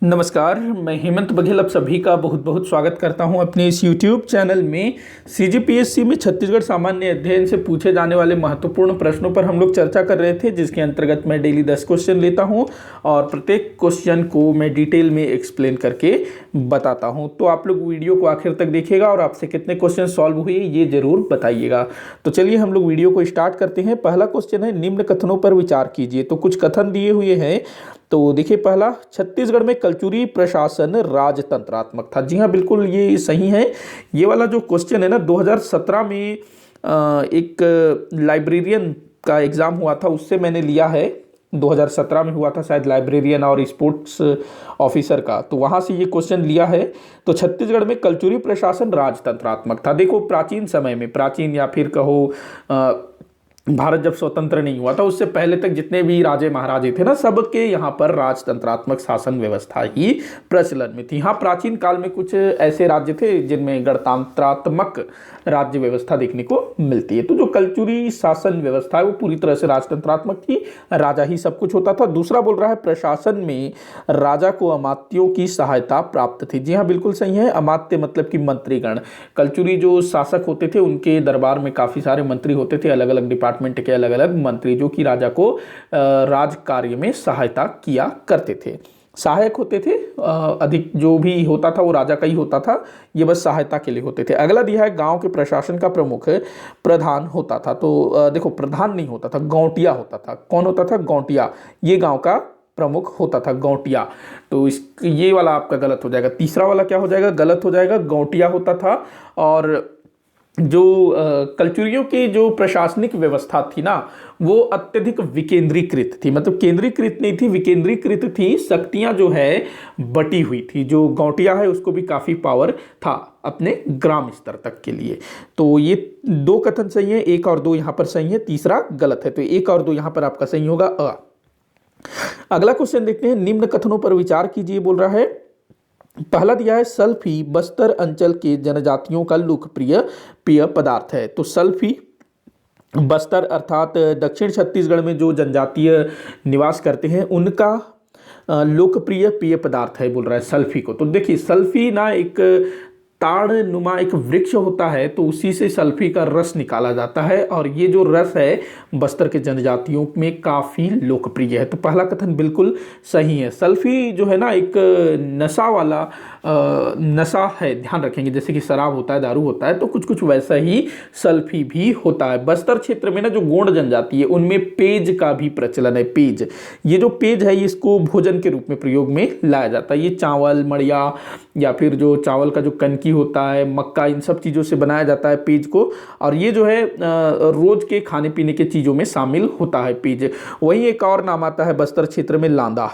नमस्कार, मैं हेमंत बघेल आप सभी का बहुत बहुत स्वागत करता हूं अपने इस YouTube चैनल में। सीजीपीएससी में छत्तीसगढ़ सामान्य अध्ययन से पूछे जाने वाले महत्वपूर्ण प्रश्नों पर हम लोग चर्चा कर रहे थे, जिसके अंतर्गत मैं डेली 10 क्वेश्चन लेता हूं और प्रत्येक क्वेश्चन को मैं डिटेल में एक्सप्लेन करके बताता हूं। तो आप लोग वीडियो को आखिर तक देखिएगा और आपसे कितने क्वेश्चन सॉल्व हुए ये जरूर बताइएगा। तो चलिए हम लोग वीडियो को स्टार्ट करते हैं। पहला क्वेश्चन है, निम्न कथनों पर विचार कीजिए। तो कुछ कथन दिए हुए हैं। तो देखिए, पहला, छत्तीसगढ़ में कलचुरी प्रशासन राजतंत्रात्मक था। जी हाँ, बिल्कुल ये सही है। ये वाला जो क्वेश्चन है ना, 2017 में एक लाइब्रेरियन का एग्जाम हुआ था, उससे मैंने लिया है। 2017 में हुआ था शायद, लाइब्रेरियन और स्पोर्ट्स ऑफिसर का, तो वहाँ से ये क्वेश्चन लिया है। तो छत्तीसगढ़ में कलचुरी प्रशासन राजतंत्रात्मक था। देखो, प्राचीन समय में, प्राचीन या फिर कहो भारत जब स्वतंत्र नहीं हुआ था उससे पहले तक जितने भी राजे महाराजे थे ना, सबके यहाँ पर राजतंत्रात्मक शासन व्यवस्था ही प्रचलन में थी। हाँ, प्राचीन काल में कुछ ऐसे राज्य थे जिनमें गणतंत्रात्मक राज्य व्यवस्था देखने को मिलती है। तो जो कलचुरी शासन व्यवस्था है वो पूरी तरह से राजतंत्रात्मक थी, राजा ही सब कुछ होता था। दूसरा बोल रहा है, प्रशासन में राजा को अमात्यों की सहायता प्राप्त थी। जी हाँ, बिल्कुल सही है। अमात्य मतलब कि मंत्रीगण। कलचुरी जो शासक होते थे उनके दरबार में काफी सारे मंत्री होते थे, अलग अलग डिपार्टमेंट के अलग अलग मंत्री, जो कि राजा को राज कार्य में सहायता किया करते थे, सहायक होते थे। अधिक जो भी होता था वो राजा का ही होता था, ये बस सहायता के लिए होते थे। अगला दिया है, गांव के प्रशासन का प्रमुख प्रधान होता था। तो देखो, प्रधान नहीं होता था, गौटिया होता था। कौन होता था? गौटिया। ये गांव का प्रमुख होता था, गौटिया। तो ये वाला आपका गलत हो जाएगा। तीसरा वाला क्या हो जाएगा? गलत हो जाएगा, गौटिया होता था। और जो कलचुरियों की जो प्रशासनिक व्यवस्था थी ना, वो अत्यधिक विकेंद्रीकृत थी। मतलब केंद्रीकृत नहीं थी, विकेंद्रीकृत थी। शक्तियां जो है बटी हुई थी। जो गौटिया है उसको भी काफी पावर था अपने ग्राम स्तर तक के लिए। तो ये दो कथन सही है, 1 और 2 यहाँ पर सही है, तीसरा गलत है। तो 1 और 2 यहाँ पर आपका सही होगा। अगला क्वेश्चन देखते हैं, निम्न कथनों पर विचार कीजिए बोल रहा है। पहला दिया है, सल्फी बस्तर अंचल के जनजातियों का लोकप्रिय पेय पदार्थ है। तो सल्फी बस्तर अर्थात दक्षिण छत्तीसगढ़ में जो जनजातीय निवास करते हैं उनका लोकप्रिय पेय पदार्थ है बोल रहा है सल्फी को। तो देखिए, सल्फी ना एक ताड़ नुमा एक वृक्ष होता है, तो उसी से सल्फी का रस निकाला जाता है और ये जो रस है बस्तर के जनजातियों में काफ़ी लोकप्रिय है। तो पहला कथन बिल्कुल सही है। सल्फी जो है ना, एक नशा वाला नशा है, ध्यान रखेंगे। जैसे कि शराब होता है, दारू होता है, तो कुछ कुछ वैसा ही सल्फी भी होता है। बस्तर क्षेत्र में ना जो गोंड जनजाति है उनमें पेज का भी प्रचलन है। पेज, ये जो पेज है इसको भोजन के रूप में प्रयोग में लाया जाता है। ये चावल, मड़िया या फिर जो चावल का जो कनकी होता है, मक्का, इन सब चीज़ों से बनाया जाता है पेज को। और ये जो है रोज के खाने पीने के चीज़ों में शामिल होता है पेज। वहीं एक और नाम आता है बस्तर क्षेत्र में, लांदा।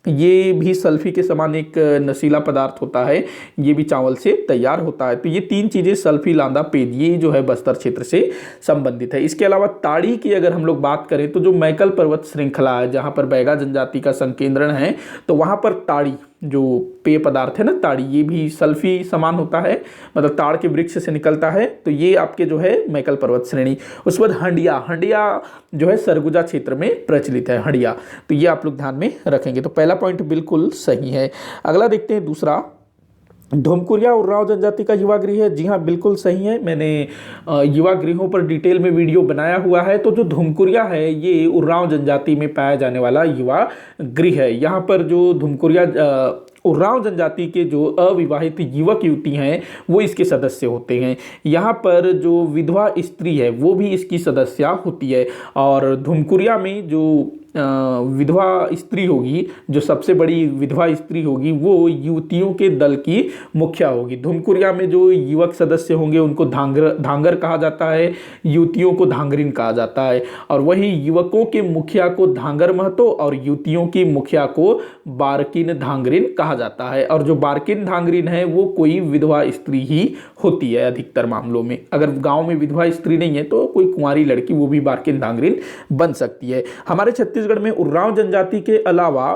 ये भी सल्फी के समान एक नशीला पदार्थ होता है, ये भी चावल से तैयार होता है। तो ये 3 चीज़ें, सल्फी, लांदा, पेज, ये जो है बस्तर क्षेत्र से संबंधित है। इसके अलावा ताड़ी की अगर हम लोग बात करें तो जो मैकल पर्वत श्रृंखला है, जहाँ पर बैगा जनजाति का संकेंद्रण है, तो वहाँ पर ताड़ी जो पेय पदार्थ है ना, ताड़ी, ये भी सल्फी समान होता है, मतलब ताड़ के वृक्ष से निकलता है। तो ये आपके जो है मैकल पर्वत श्रेणी। उसके बाद हंडिया, हंडिया जो है सरगुजा क्षेत्र में प्रचलित है, हंडिया। तो ये आप लोग ध्यान में रखेंगे। तो पहला पॉइंट बिल्कुल सही है। अगला देखते हैं, दूसरा, धुमकुरिया उरांव जनजाति का युवा गृह है। जी हाँ, बिल्कुल सही है। मैंने युवा गृहों पर डिटेल में वीडियो बनाया हुआ है। तो जो धुमकुरिया है ये उरांव जनजाति में पाया जाने वाला युवा गृह है। यहाँ पर जो धुमकुरिया उरांव जनजाति के जो अविवाहित युवक युवती हैं वो इसके सदस्य होते हैं। यहाँ पर जो विधवा स्त्री है वो भी इसकी सदस्य होती है। और धुमकुरिया में जो विधवा स्त्री होगी, जो सबसे बड़ी विधवा स्त्री होगी, वो युवतियों के दल की मुखिया होगी। धुमकुरिया में जो युवक सदस्य होंगे उनको धांगर कहा जाता है, युवतियों को धांगरिन कहा जाता है। और वही युवकों के मुखिया को धांगर महतो और युवतियों की मुखिया को बारकिन धांगरिन कहा जाता है। और जो बारकिन धांगरिन है वो कोई विधवा स्त्री ही होती है अधिकतर मामलों में। अगर गांव में विधवा स्त्री नहीं है तो कोई कुंवारी लड़की, वो भी बारकिन धांगरिन बन सकती है। हमारे छत्तीसगढ़ में उरांव जनजाति के अलावा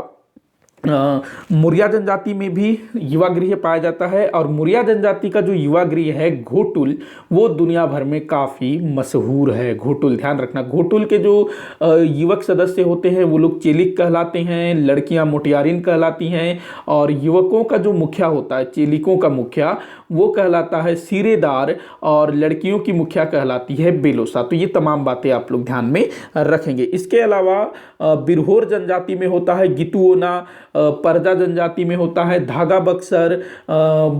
मुरिया जनजाति में भी युवा गृह पाया जाता है और मुरिया जनजाति का जो युवा गृह है घोटुल, वो दुनिया भर में काफ़ी मशहूर है। घोटुल ध्यान रखना, घोटुल के जो युवक सदस्य होते हैं वो लोग चेलिक कहलाते हैं, लड़कियां मोटियारिन कहलाती हैं और युवकों का जो मुखिया होता है, चेलिकों का मुखिया, वो कहलाता है सिरेदार और लड़कियों की मुखिया कहलाती है बेलोसा। तो ये तमाम बातें आप लोग ध्यान में रखेंगे। इसके अलावा बिरहोर जनजाति में होता है गितुओना, परजा जनजाति में होता है धागा बक्सर,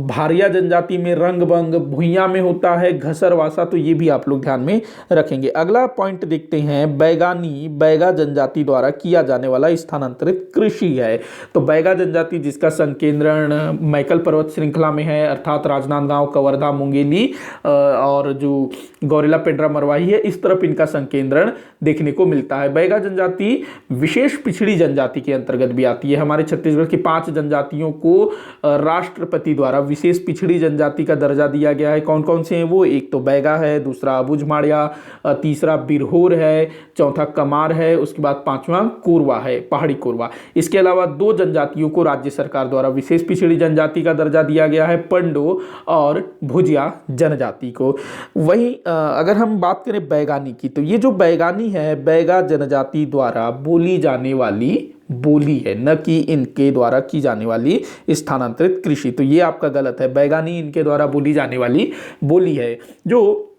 भारिया जनजाति में रंगबंग, भुइयां में होता है घसरवासा। तो ये भी आप लोग ध्यान में रखेंगे। अगला पॉइंट देखते हैं, बैगानी बैगा जनजाति द्वारा किया जाने वाला स्थानांतरित कृषि है। तो बैगा जनजाति जिसका संकेंद्रण मैकल पर्वत श्रृंखला में है, अर्थात राजनांदगांव, कवर्धा, मुंगेली और जो गौरेला पेंड्रा मरवाही है, इस तरफ इनका संकेंद्रण देखने को मिलता है। बैगा जनजाति विशेष पिछड़ी जनजाति के अंतर्गत भी आती है। हमारे छत्तीसगढ़ की 5 जनजातियों को राष्ट्रपति द्वारा विशेष पिछड़ी जनजाति का दर्जा दिया गया है। कौन कौन से हैं वो? एक तो बैगा है, दूसरा अबुझमाड़िया, तीसरा बिरहोर है, चौथा कमार है, उसके बाद 5वां कोरवा है, पहाड़ी कोरवा। इसके अलावा 2 जनजातियों को राज्य सरकार द्वारा विशेष पिछड़ी जनजाति का दर्जा दिया गया है, पंडो और भुजिया जनजाति को। वहीं अगर हम बात करें बैगानी की, तो ये जो बैगानी है बैगा जनजाति द्वारा बोली जाने वाली बोली है, न कि इनके द्वारा की जाने वाली स्थानांतरित कृषि। तो ये आपका गलत है, बैगानी इनके द्वारा बोली जाने वाली बोली है। जो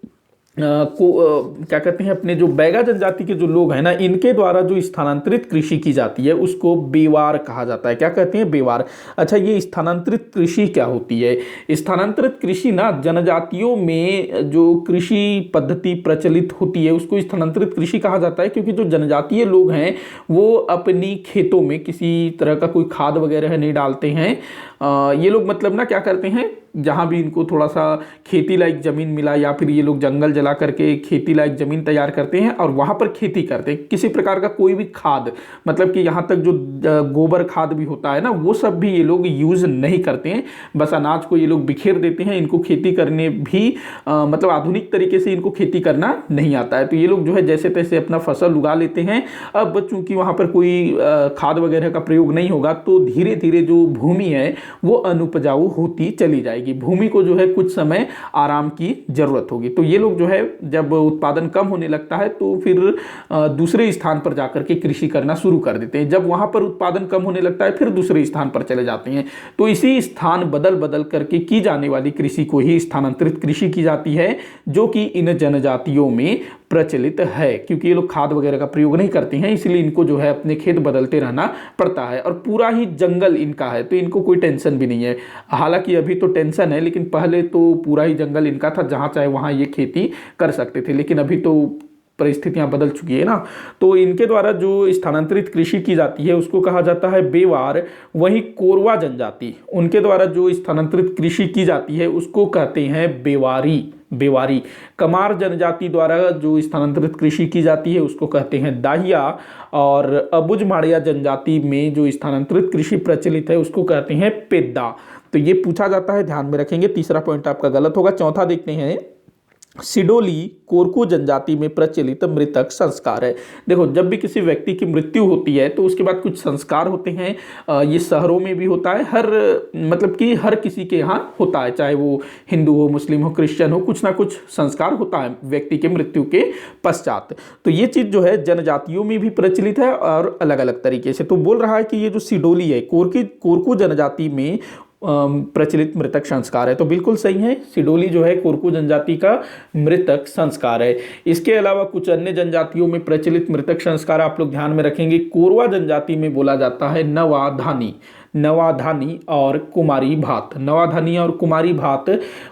क्या कहते हैं, अपने जो बैगा जनजाति के जो लोग हैं ना, इनके द्वारा जो स्थानांतरित कृषि की जाती है उसको बेवार कहा जाता है। क्या कहते हैं? बेवार। अच्छा, ये स्थानांतरित कृषि क्या होती है? स्थानांतरित कृषि ना जनजातियों में जो कृषि पद्धति प्रचलित होती है उसको स्थानांतरित कृषि कहा जाता है, क्योंकि जो जनजातीय लोग हैं वो अपनी खेतों में किसी तरह का कोई खाद वगैरह नहीं डालते हैं। ये लोग मतलब ना क्या करते हैं, जहाँ भी इनको थोड़ा सा खेती लायक ज़मीन मिला या फिर ये लोग जंगल जला करके खेती लायक ज़मीन तैयार करते हैं और वहाँ पर खेती करते हैं। किसी प्रकार का कोई भी खाद, मतलब कि यहाँ तक जो गोबर खाद भी होता है ना, वो सब भी ये लोग यूज़ नहीं करते हैं। बस अनाज को ये लोग बिखेर देते हैं। इनको खेती करने भी मतलब आधुनिक तरीके से इनको खेती करना नहीं आता है। तो ये लोग जो है जैसे तैसे अपना फसल उगा लेते हैं। अब चूँकि वहाँ पर कोई खाद वगैरह का प्रयोग नहीं होगा तो धीरे धीरे जो भूमि है वो अनुपजाऊ होती चली जाएगी। भूमि को जो है कुछ समय आराम की जरूरत होगी। तो ये लोग जो है जब उत्पादन कम होने लगता है तो फिर दूसरे स्थान पर जाकर के कृषि करना शुरू कर देते हैं। जब वहां पर उत्पादन कम होने लगता है फिर दूसरे स्थान पर चले जाते हैं। तो इसी स्थान बदल बदल करके की जाने वाली कृषि को ही स्थानांतरित कृषि की जाती है, जो कि इन जनजातियों में प्रचलित है। क्योंकि ये लोग खाद वगैरह का प्रयोग नहीं करते हैं, इसलिए इनको जो है अपने खेत बदलते रहना पड़ता है और पूरा ही जंगल इनका है, तो इनको कोई टेंशन भी नहीं है। हालांकि अभी तो टेंशन है, लेकिन पहले तो पूरा ही जंगल इनका था, जहां चाहे वहां ये खेती कर सकते थे। लेकिन अभी तो परिस्थितियां बदल चुकी है ना। तो इनके द्वारा जो स्थानांतरित कृषि की जाती है उसको कहा जाता है बेवार। वहीं कोरवा जनजाति, उनके द्वारा जो स्थानांतरित कृषि की जाती है उसको कहते हैं बेवारी। बेवारी। कमार जनजाति द्वारा जो स्थानांतरित कृषि की जाती है उसको कहते हैं दाहिया। और अबुझमाड़िया जनजाति में जो स्थानांतरित कृषि प्रचलित है उसको कहते हैं पेद्दा। तो ये पूछा जाता है, ध्यान में रखेंगे। तीसरा पॉइंट आपका गलत होगा। चौथा देखते हैं, सिडोली कोरकू जनजाति में प्रचलित मृतक संस्कार है। देखो, जब भी किसी व्यक्ति की मृत्यु होती है तो उसके बाद कुछ संस्कार होते हैं। ये शहरों में भी होता है, मतलब कि हर किसी के यहाँ होता है, चाहे वो हिंदू हो, मुस्लिम हो, क्रिश्चियन हो, कुछ ना कुछ संस्कार होता है व्यक्ति के मृत्यु के पश्चात। तो ये चीज़ जो है जनजातियों में भी प्रचलित है और अलग अलग तरीके से। तो बोल रहा है कि ये जो सिडोली है कोरकू जनजाति में प्रचलित मृतक संस्कार है। तो बिल्कुल सही है, सिडोली जो है कोरकू जनजाति का मृतक संस्कार है। इसके अलावा कुछ अन्य जनजातियों में प्रचलित मृतक संस्कार आप लोग ध्यान में रखेंगे। कोरवा जनजाति में बोला जाता है नवाधानी, नवाधानी और कुमारी भात। नवाधानी और कुमारी भात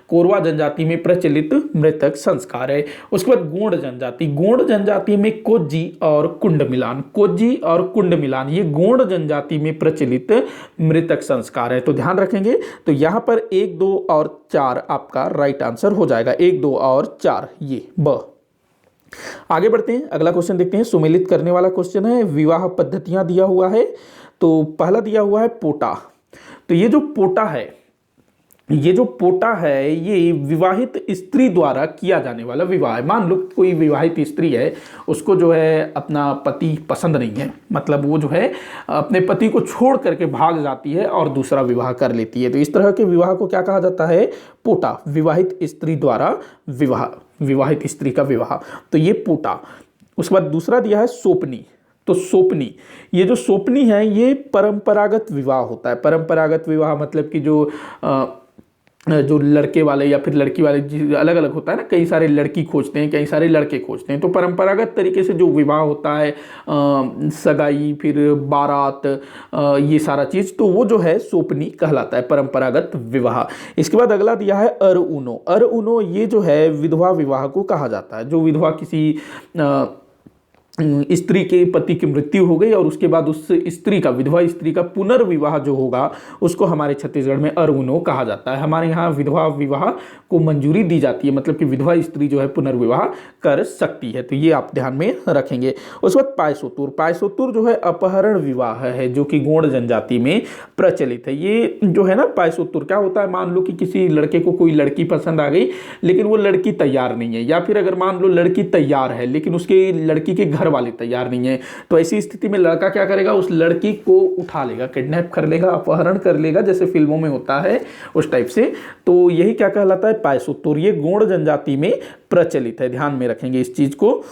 कोरवा जनजाति में प्रचलित मृतक संस्कार है। उसके बाद गोंड जनजाति, गोंड जनजाति में कोज्जी और कुंड मिलान, कोज्जी और कुंड मिलान, ये गोंड जनजाति में प्रचलित मृतक संस्कार है। तो ध्यान रखेंगे। तो यहाँ पर 1, 2 और 4 आपका राइट आंसर हो जाएगा। 1, 2 और 4 ये ब। आगे बढ़ते हैं, अगला क्वेश्चन देखते हैं। सुमेलित करने वाला क्वेश्चन है। विवाह पद्धतियां दिया हुआ है। तो पहला दिया हुआ है पोटा। तो ये जो पोटा है ये जो पोटा है ये विवाहित स्त्री द्वारा किया जाने वाला विवाह है। मान लो कोई विवाहित स्त्री है, उसको जो है अपना पति पसंद नहीं है, मतलब वो जो है अपने पति को छोड़ करके भाग जाती है और दूसरा विवाह कर लेती है, तो इस तरह के विवाह को क्या कहा जाता है? पोटा, विवाहित स्त्री द्वारा विवाह, विवाहित स्त्री का विवाह, तो ये पोटा। उसके बाद दूसरा दिया है सोपनी। तो सोपनी, ये जो सोपनी है ये परंपरागत विवाह होता है। परंपरागत विवाह मतलब कि जो लड़के वाले या फिर लड़की वाले अलग अलग होता है ना, कई सारे लड़की खोजते हैं, कई सारे लड़के खोजते हैं, तो परंपरागत तरीके से जो विवाह होता है, सगाई, फिर बारात, ये सारा चीज़, तो वो जो है सोपनी कहलाता है, परंपरागत विवाह। इसके बाद अगला दिया है अरउनो। अरउनो ये जो है विधवा विवाह को कहा जाता है। जो विधवा किसी स्त्री के पति की मृत्यु हो गई और उसके बाद उस स्त्री का, विधवा स्त्री का पुनर्विवाह जो होगा उसको हमारे छत्तीसगढ़ में अरउनो कहा जाता है। हमारे यहाँ विधवा विवाह को मंजूरी दी जाती है, मतलब कि विधवा स्त्री जो है पुनर्विवाह कर सकती है, तो ये आप ध्यान में रखेंगे। उसके बाद पायसोतुर। पायसोतुर जो है अपहरण विवाह है, जो कि गोंड जनजाति में प्रचलित है। ये जो है ना पायसोतुर क्या होता है, मान लो कि किसी लड़के को कोई लड़की पसंद आ गई लेकिन वो लड़की तैयार नहीं है, या फिर अगर मान लो लड़की तैयार है लेकिन उसके लड़की के घर वाले तैयार नहीं है, तो ऐसी स्थिति में लड़का क्या करेगा, उस लड़की को उठा लेगा, किडनैप कर लेगा, अपहरण कर लेगा, जैसे फिल्मों में होता है उस टाइप से। तो यही क्या कहलाता है? पायसोतुर। ये गोंड जनजाति में प्रचलित है, ध्यान में रखेंगे इस चीज को।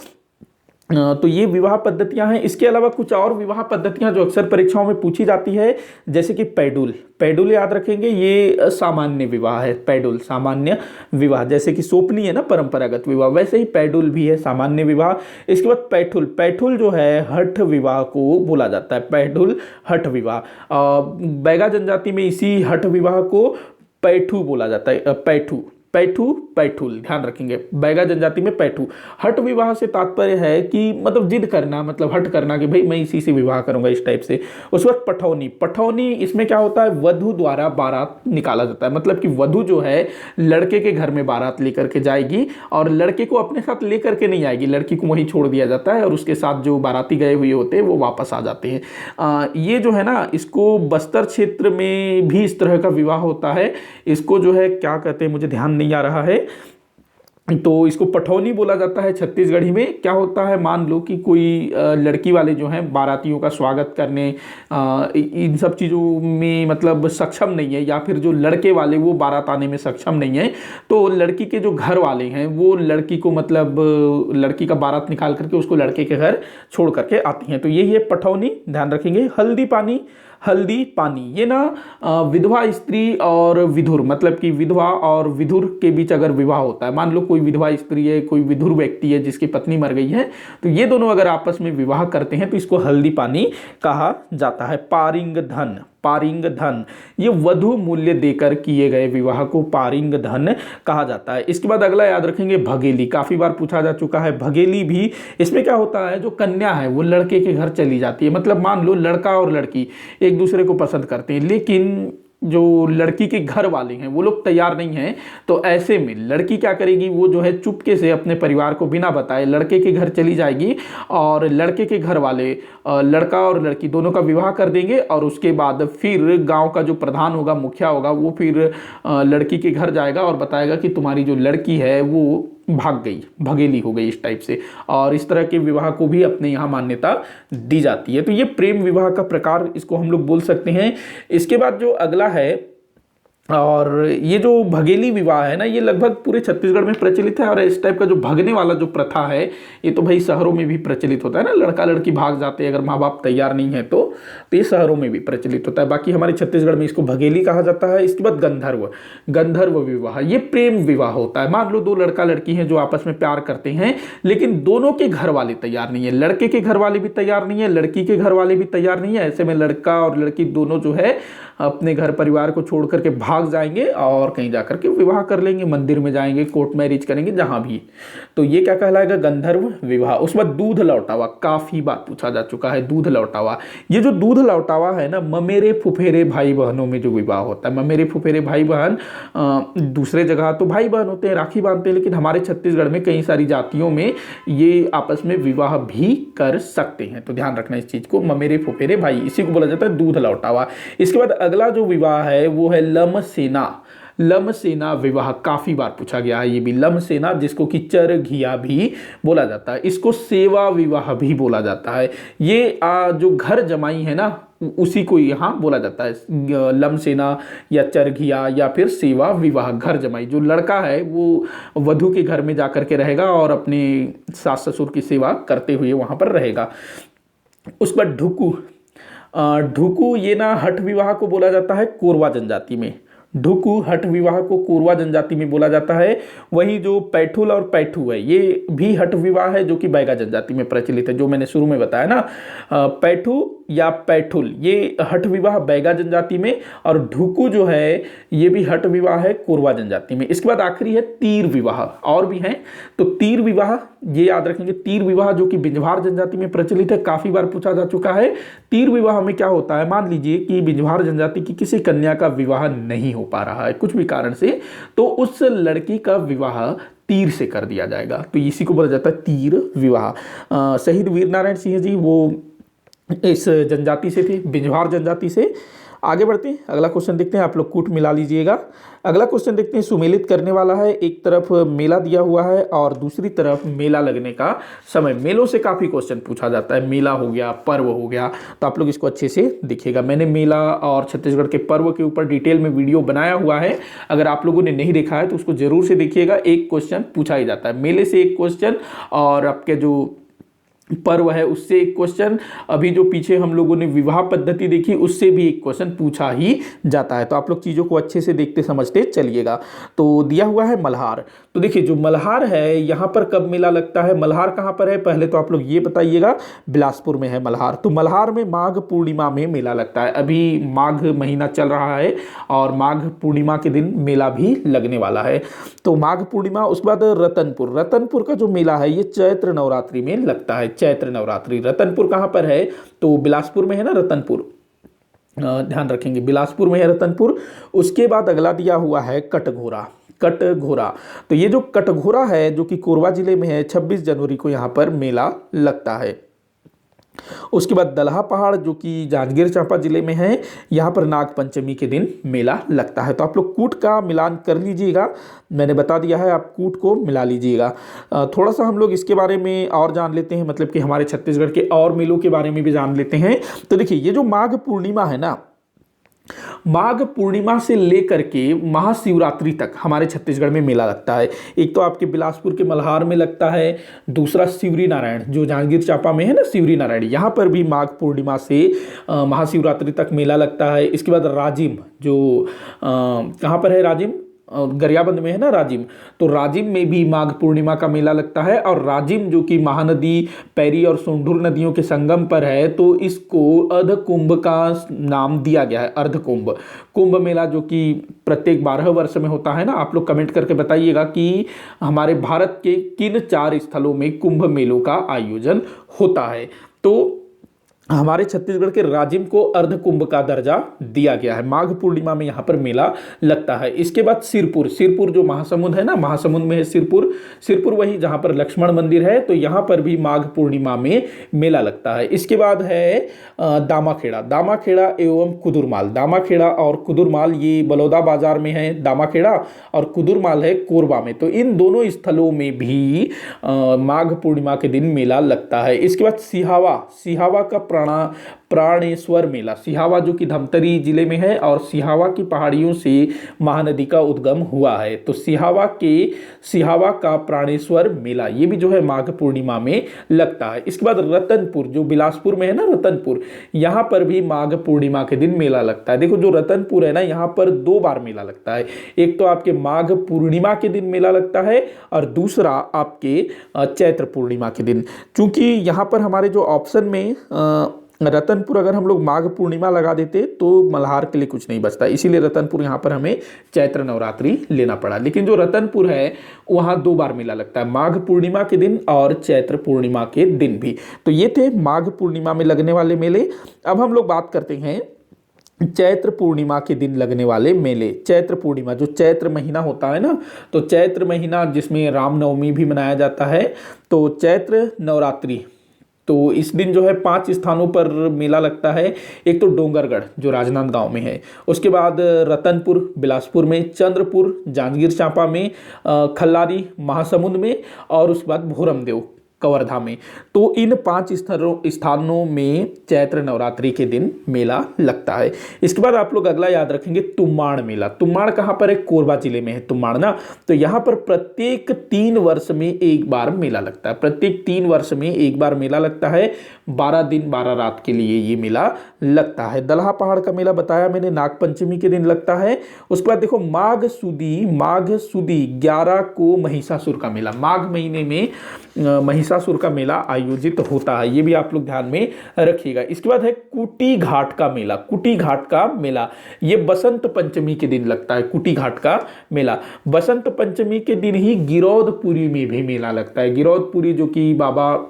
तो ये विवाह पद्धतियां हैं। इसके अलावा कुछ और विवाह पद्धतियां जो अक्सर परीक्षाओं में पूछी जाती है, जैसे कि पैडुल। पैडुल याद रखेंगे, ये सामान्य विवाह है। पैडुल सामान्य विवाह, जैसे कि सोपनी है ना परंपरागत विवाह, वैसे ही पैडुल भी है सामान्य विवाह। इसके बाद पैठुल। पैठुल जो है हठ विवाह को बोला जाता है, पैठुल हठ विवाह। बैगा जनजाति में इसी हठ विवाह को पैठू बोला जाता है, पैठू, पैठू, पैठुल, ध्यान रखेंगे। बैगा जनजाति में पैठू। हट विवाह से तात्पर्य है कि मतलब जिद करना, मतलब हट करना कि भाई मैं इसी से विवाह करूंगा, इस टाइप से। उस वक्त पठौनी। पठौनी इसमें क्या होता है, वधु द्वारा बारात निकाला जाता है, मतलब कि वधु जो है लड़के के घर में बारात लेकर के जाएगी और लड़के को अपने साथ लेकर के नहीं आएगी, लड़की को वहीं छोड़ दिया जाता है और उसके साथ जो बाराती गए हुए होते हैं वो वापस आ जाते हैं। ये जो है ना, इसको बस्तर क्षेत्र में भी इस तरह का विवाह होता है। इसको जो है क्या कहते हैं, मुझे ध्यान नहीं आ रहा है, तो इसको पठौनी बोला जाता है छत्तीसगढ़ी में। क्या होता है, मान लो कि कोई लड़की वाले जो हैं बारातियों का स्वागत करने, इन सब चीज़ों में मतलब सक्षम नहीं है, या फिर जो लड़के वाले वो बारात आने में सक्षम नहीं है, तो लड़की के जो घर वाले हैं वो लड़की को मतलब लड़की का बारात निकाल करके उसको लड़के के घर छोड़ करके आती हैं, तो यही है पठौनी, ध्यान रखेंगे। हल्दी पानी। हल्दी पानी ये ना विधवा स्त्री और विधुर, मतलब कि विधवा और विधुर के बीच अगर विवाह होता है, मान लो कोई विधवा स्त्री है, कोई विधुर व्यक्ति है जिसकी पत्नी मर गई है, तो ये दोनों अगर आपस में विवाह करते हैं तो इसको हल्दी पानी कहा जाता है। पारिंग धन। पारिंग धन, ये वधु मूल्य देकर किए गए विवाह को पारिंग धन कहा जाता है। इसके बाद अगला याद रखेंगे भगेली। काफी बार पूछा जा चुका है भगेली भी। इसमें क्या होता है, जो कन्या है वो लड़के के घर चली जाती है, मतलब मान लो लड़का और लड़की एक दूसरे को पसंद करते हैं लेकिन जो लड़की के घर वाले हैं वो लोग तैयार नहीं हैं, तो ऐसे में लड़की क्या करेगी, वो जो है चुपके से अपने परिवार को बिना बताए लड़के के घर चली जाएगी और लड़के के घर वाले लड़का और लड़की दोनों का विवाह कर देंगे और उसके बाद फिर गांव का जो प्रधान होगा, मुखिया होगा, वो फिर लड़की के घर जाएगा और बताएगा कि तुम्हारी जो लड़की है वो भाग गई, भगेली हो गई, इस टाइप से। और इस तरह के विवाह को भी अपने यहाँ मान्यता दी जाती है। तो ये प्रेम विवाह का प्रकार इसको हम लोग बोल सकते हैं। इसके बाद जो अगला है, और ये जो भगेली विवाह है ना, ये लगभग पूरे छत्तीसगढ़ में प्रचलित है। और इस टाइप का जो भगने वाला जो प्रथा है ये तो भाई शहरों में भी प्रचलित होता है ना, लड़का लड़की भाग जाते हैं अगर माँ बाप तैयार नहीं है तो ये शहरों में भी प्रचलित होता है। बाकी हमारे छत्तीसगढ़ में इसको भगेली कहा जाता है। इसके बाद गंधर्व। गंधर्व विवाह, ये प्रेम विवाह होता है। मान लो दो लड़का लड़की हैं जो आपस में प्यार करते हैं लेकिन दोनों के घर वाले तैयार नहीं है, लड़के के घर वाले भी तैयार नहीं है, लड़की के घर वाले भी तैयार नहीं है। ऐसे में लड़का और लड़की दोनों जो है अपने घर परिवार को छोड़ करके भाग जाएंगे और कहीं जाकर के विवाह कर लेंगे, मंदिर में जाएंगे, कोर्ट मैरिज करेंगे, जहां भी। तो ये क्या कहलाएगा, गंधर्व विवाह। उसके बाद दूध लौटावा, काफी बार पूछा जा चुका है दूध लौटावा। ये जो दूध लौटावा है ना, ममेरे फुफेरे भाई बहनों में जो विवाह होता है। ममेरे फुफेरे भाई बहन दूसरे जगह तो भाई बहन होते हैं, राखी बांधते हैं, लेकिन हमारे छत्तीसगढ़ में कई सारी जातियों में ये आपस में विवाह भी कर सकते हैं, तो ध्यान रखना इस चीज को। ममेरे फुफेरे भाई, इसी को बोला जाता है दूध लौटावा। इसके बाद अगला जो विवाह है वो है लमसेना। लमसेना विवाह काफी बार पूछा गया है। ये भी लमसेना, जिसको कि चर घिया भी बोला जाता है, इसको सेवा विवाह भी बोला जाता है। ये जो घर जमाई है ना, उसी को यहाँ बोला जाता है लमसेना या चरघिया या फिर सेवा विवाह। घर जमाई, जो लड़का है वो वधू के घर में जाकर के रहेगा और अपने सास ससुर की सेवा करते हुए वहाँ पर रहेगा। उस पर ढुकू, ढुकू ये ना हठ विवाह को बोला जाता है कोरवा जनजाति में। ढुकू हठ विवाह को कोरवा जनजाति में बोला जाता है। वही जो पैठुल और पैठू है, ये भी हठ विवाह है जो कि बैगा जनजाति में प्रचलित है, जो मैंने शुरू में बताया ना। पैठू या पैठुल ये हठ विवाह बैगा जनजाति में, और ढुकू जो है ये भी हठ विवाह है कोरवा जनजाति में। इसके बाद आखिरी है तीर विवाह, और भी हैं। तो तीर विवाह ये याद रखेंगे, तीर विवाह जो कि बिंजवार जनजाति में प्रचलित है, काफी बार पूछा जा चुका है। तीर विवाह में क्या होता है, मान लीजिए कि बिंजवार जनजाति की किसी कन्या का विवाह नहीं हो पा रहा है कुछ भी कारण से, तो उस लड़की का विवाह तीर से कर दिया जाएगा, तो इसी को बोला जाता है तीर विवाह। शहीद वीर नारायण सिंह जी वो इस जनजाति से थे, बिंजवार जनजाति से। आगे बढ़ते हैं, अगला क्वेश्चन देखते हैं, आप लोग कूट मिला लीजिएगा। अगला क्वेश्चन देखते हैं, सुमेलित करने वाला है। एक तरफ मेला दिया हुआ है और दूसरी तरफ मेला लगने का समय। मेलों से काफ़ी क्वेश्चन पूछा जाता है, मेला हो गया, पर्व हो गया, तो आप लोग इसको अच्छे से देखिएगा। मैंने मेला और छत्तीसगढ़ के पर्व के ऊपर डिटेल में वीडियो बनाया हुआ है, अगर आप लोगों ने नहीं देखा है तो उसको जरूर से देखिएगा। एक क्वेश्चन पूछा ही जाता है, मेले से एक क्वेश्चन और आपके जो पर्व है उससे एक क्वेश्चन, अभी जो पीछे हम लोगों ने विवाह पद्धति देखी उससे भी एक क्वेश्चन पूछा ही जाता है। तो आप लोग चीज़ों को अच्छे से देखते समझते चलिएगा। तो दिया हुआ है मल्हार, तो देखिए जो मल्हार है यहाँ पर कब मेला लगता है, मल्हार कहाँ पर है, पहले तो आप लोग ये बताइएगा। बिलासपुर में है मल्हार। तो मल्हार में माघ पूर्णिमा में मेला लगता है। अभी माघ महीना चल रहा है और माघ पूर्णिमा के दिन मेला भी लगने वाला है। तो माघ पूर्णिमा, उसके बाद रतनपुर, रतनपुर का जो मेला है ये चैत्र नवरात्रि में लगता है। चैत्र नवरात्रि, रतनपुर कहाँ पर है, तो बिलासपुर में है ना रतनपुर, ध्यान रखेंगे बिलासपुर में है रतनपुर। उसके बाद अगला दिया हुआ है कटघोरा, कटघोरा। तो ये जो कटघोरा है जो कि कोरबा जिले में है, 26 जनवरी को यहाँ पर मेला लगता है। उसके बाद दलहा पहाड़ जो कि जांजगीर चांपा जिले में है, यहाँ पर नाग पंचमी के दिन मेला लगता है। तो आप लोग कूट का मिलान कर लीजिएगा, मैंने बता दिया है, आप कूट को मिला लीजिएगा। थोड़ा सा हम लोग इसके बारे में और जान लेते हैं, मतलब कि हमारे छत्तीसगढ़ के और मेलों के बारे में भी जान लेते हैं। तो देखिए ये जो माघ पूर्णिमा है ना, माघ पूर्णिमा से लेकर के महाशिवरात्रि तक हमारे छत्तीसगढ़ में मेला लगता है। एक तो आपके बिलासपुर के मल्हार में लगता है, दूसरा शिवरी नारायण जो जांजगीर चांपा में है ना, शिवरी नारायण, यहाँ पर भी माघ पूर्णिमा से महाशिवरात्रि तक मेला लगता है। इसके बाद राजिम जो कहाँ पर है, राजिम गरियाबंद में है ना राजिम, तो राजिम में भी माघ पूर्णिमा का मेला लगता है। और राजिम जो कि महानदी, पैरी और सोंढूर नदियों के संगम पर है, तो इसको अर्ध कुंभ का नाम दिया गया है। अर्ध कुंभ, कुंभ मेला जो कि प्रत्येक 12 वर्ष में होता है ना। आप लोग कमेंट करके बताइएगा कि हमारे भारत के किन 4 स्थलों में कुंभ मेलों का आयोजन होता है। तो हमारे छत्तीसगढ़ के राजिम को अर्ध कुंभ का दर्जा दिया गया है। माघ पूर्णिमा में यहाँ पर मेला लगता है। इसके बाद सिरपुर, सिरपुर जो महासमुंद है ना, महासमुंद में है सिरपुर, सिरपुर वही जहाँ पर लक्ष्मण मंदिर है, तो यहाँ पर भी माघ पूर्णिमा में मेला लगता है। इसके बाद है दामाखेड़ा, दामाखेड़ा एवं कुदुरमाल, दामाखेड़ा और कुदुरमाल ये बलौदा बाजार में है दामाखेड़ा, और कुदुरमाल है कोरबा में। तो इन दोनों स्थलों में भी माघ पूर्णिमा के दिन मेला लगता है। इसके बाद सिहावा, सिहावा का प्राणेश्वर मेला, सिहावा जो कि धमतरी जिले में है और सिहावा की पहाड़ियों से महानदी का उद्गम हुआ है। तो सिहावा का प्राणेश्वर मेला ये भी जो है माघ पूर्णिमा में लगता है। इसके बाद रतनपुर जो बिलासपुर में है ना, रतनपुर, यहाँ पर भी माघ पूर्णिमा के दिन मेला लगता है। देखो जो रतनपुर है ना, यहाँ पर 2 बार मेला लगता है। एक तो आपके माघ पूर्णिमा के दिन मेला लगता है और दूसरा आपके चैत्र पूर्णिमा के दिन। चूंकि यहाँ पर हमारे जो ऑप्शन में रतनपुर अगर हम लोग माघ पूर्णिमा लगा देते तो मल्हार के लिए कुछ नहीं बचता, इसीलिए रतनपुर यहाँ पर हमें चैत्र नवरात्रि लेना पड़ा। लेकिन जो रतनपुर है वहाँ 2 बार मेला लगता है, माघ पूर्णिमा के दिन और चैत्र पूर्णिमा के दिन भी। तो ये थे माघ पूर्णिमा में लगने वाले मेले। अब हम लोग बात करते हैं चैत्र पूर्णिमा के दिन लगने वाले मेले। चैत्र पूर्णिमा जो चैत्र महीना होता है ना, तो चैत्र महीना जिसमें रामनवमी भी मनाया जाता है, तो चैत्र नवरात्रि तो इस दिन जो है 5 स्थानों पर मेला लगता है। एक तो डोंगरगढ़ जो राजनांदगांव में है, उसके बाद रतनपुर बिलासपुर में, चंद्रपुर जांजगीर चांपा में, खल्लारी महासमुंद में, और उसके बाद भोरमदेव कवर्धा में। तो इन 5 स्थानों में चैत्र नवरात्रि के दिन मेला लगता है। इसके बाद आप लोग अगला याद रखेंगे तुम्माड़ मेला। तुम्माड़ कहाँ पर है? कोरबा जिले में है तुम्माड़ ना। तो यहाँ पर प्रत्येक 3 वर्ष में एक बार मेला लगता है। प्रत्येक 3 वर्ष में एक बार मेला लगता है। 12 दिन 12 रात के लिए ये मेला लगता है। दलहा पहाड़ का मेला बताया मैंने, नागपंचमी के दिन लगता है। उसके बाद देखो माघ सुदी 11 को महिषासुर का मेला, माघ महीने में महिषासुर का मेला आयोजित होता है। ये भी आप लोग ध्यान में रखिएगा। इसके बाद है कुटी घाट का मेला। कुटी घाट का मेला ये बसंत पंचमी के दिन लगता है। कुटी घाट का मेला बसंत पंचमी के दिन ही गिरौदपुरी में भी मेला लगता है। गिरौदपुरी जो कि बाबा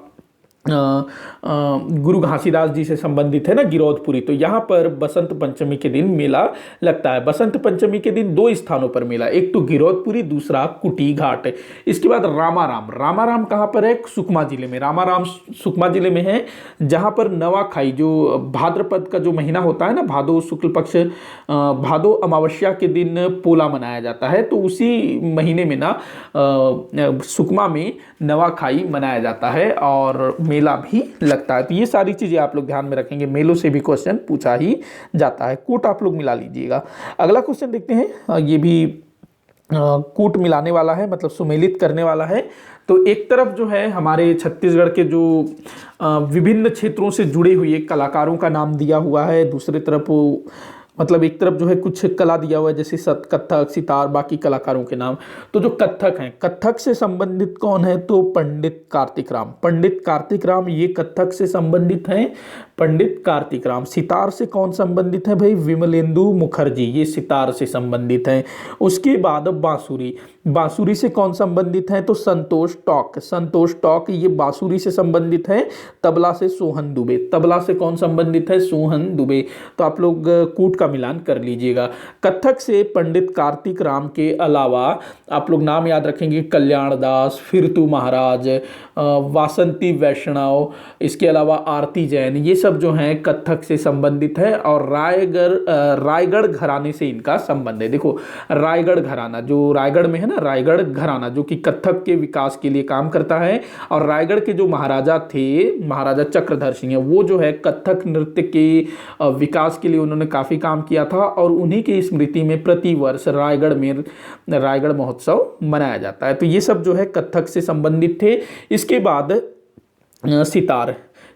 गुरु घासीदास जी से संबंधित है ना, गिरौदपुरी। तो यहाँ पर बसंत पंचमी के दिन मेला लगता है। बसंत पंचमी के दिन 2 स्थानों पर मेला, एक तो गिरौदपुरी, दूसरा कुटी घाट। इसके बाद रामाराम कहाँ पर है? सुकमा जिले में। रामाराम सुकमा जिले में है, जहाँ पर नवाखाई जो भाद्रपद का जो महीना होता है ना, भादो शुक्ल पक्ष भादो अमावस्या के दिन पोला मनाया जाता है। तो उसी महीने में ना सुकमा में नवाखाई मनाया जाता है और मेला भी लगता है। तो ये सारी चीजें आप लोग ध्यान में रखेंगे, मेलों से भी क्वेश्चन पूछा ही जाता है। कूट आप लोग मिला लीजिएगा। अगला क्वेश्चन देखते हैं, ये भी कूट मिलाने वाला है, मतलब सुमेलित करने वाला है। तो एक तरफ जो है हमारे छत्तीसगढ़ के जो विभिन्न क्षेत्रों से जुड़े हुए कलाकारों का नाम दिया हुआ है, दूसरी तरफ मतलब एक तरफ जो है कुछ कला दिया हुआ है, जैसे कथक, सितार, बाकी कलाकारों के नाम। तो जो कथक हैं, कथक से संबंधित कौन है? तो पंडित कार्तिक राम ये कथक से संबंधित हैं। पंडित कार्तिक राम। सितार से कौन संबंधित है भाई? विमलेंदु मुखर्जी, ये सितार से संबंधित हैं। उसके बाद बांसुरी से कौन संबंधित है? तो संतोष टॉक ये बांसुरी से संबंधित है। तबला से सोहन दुबे, तबला से कौन संबंधित है? सोहन दुबे। तो आप लोग कूट का मिलान कर लीजिएगा। कथक से पंडित कार्तिक राम के अलावा आप लोग नाम याद रखेंगे, कल्याण दास, फिरतू महाराज, वासंती वैष्णव, इसके अलावा आरती जैन, ये सब जो हैं कथक से संबंधित है। और रायगढ़ घराने से इनका संबंध है। देखो रायगढ़ घराना जो रायगढ़ में है ना, रायगढ़ घराना जो कि कथक के विकास के लिए काम करता है। और रायगढ़ के जो महाराजा थे, महाराजा चक्रधर सिंह, वो जो है कथक नृत्य के विकास के लिए उन्होंने काफी काम किया था। और उन्हीं की स्मृति में प्रतिवर्ष रायगढ़ में रायगढ़ महोत्सव मनाया जाता है। तो ये सब जो है कथक से संबंधित थे। इसके बाद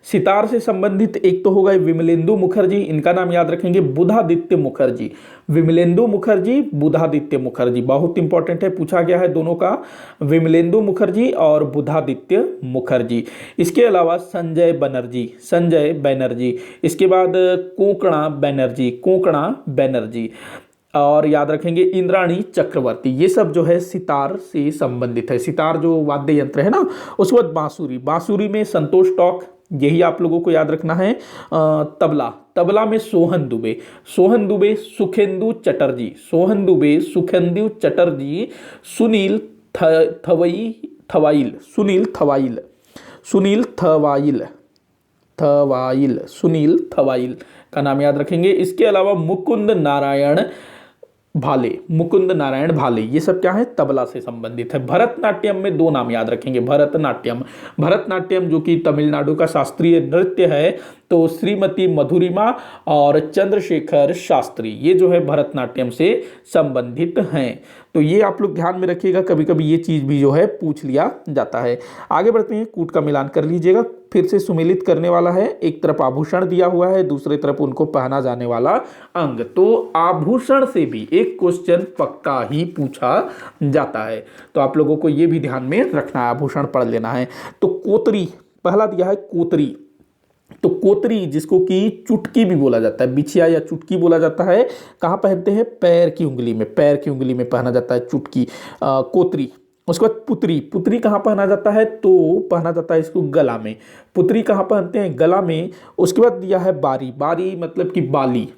सितार से संबंधित एक तो होगा विमलेंदु मुखर्जी, इनका नाम याद रखेंगे, बुधादित्य मुखर्जी। विमलेंदु मुखर्जी, बुधादित्य मुखर्जी बहुत इंपॉर्टेंट है, पूछा गया है दोनों का, विमलेंदु मुखर्जी और बुधादित्य मुखर्जी। इसके अलावा संजय बनर्जी। इसके बाद कोंकणा बनर्जी और याद रखेंगे इंद्राणी चक्रवर्ती। ये सब जो है सितार से संबंधित है। सितार जो वाद्य यंत्र है ना। उसके बाद बांसुरी में संतोष टॉक, यही आप लोगों को याद रखना है। तबला में सोहन दुबे, सुखेंदु चटर्जी, सुनील थवाइल का नाम याद रखेंगे। इसके अलावा मुकुंद नारायण भाले, ये सब क्या है? तबला से संबंधित है। भरतनाट्यम में 2 नाम याद रखेंगे। भरतनाट्यम जो कि तमिलनाडु का शास्त्रीय नृत्य है, तो श्रीमती मधुरिमा और चंद्रशेखर शास्त्री, ये जो है भरतनाट्यम से संबंधित हैं। तो ये आप लोग ध्यान में रखिएगा, कभी कभी ये चीज भी जो है पूछ लिया जाता है। आगे बढ़ते हैं, कूट का मिलान कर लीजिएगा। फिर से सुमेलित करने वाला है। एक तरफ आभूषण दिया हुआ है, दूसरी तरफ उनको पहना जाने वाला अंग। तो आभूषण से भी एक क्वेश्चन पक्का ही पूछा जाता है, तो आप लोगों को ये भी ध्यान में रखना है, आभूषण पढ़ लेना है। तो कोतरी पहला दिया है, तो कोतरी जिसको कि चुटकी भी बोला जाता है, बिछिया या चुटकी बोला जाता है, कहाँ पहनते हैं? पैर की उंगली में पहना जाता है चुटकी, कोतरी। उसके बाद पुतरी कहाँ पहना जाता है? तो पहना जाता है इसको गला में। पुतरी कहाँ पहनते हैं? गला में। उसके बाद दिया है बारी मतलब कि बाली।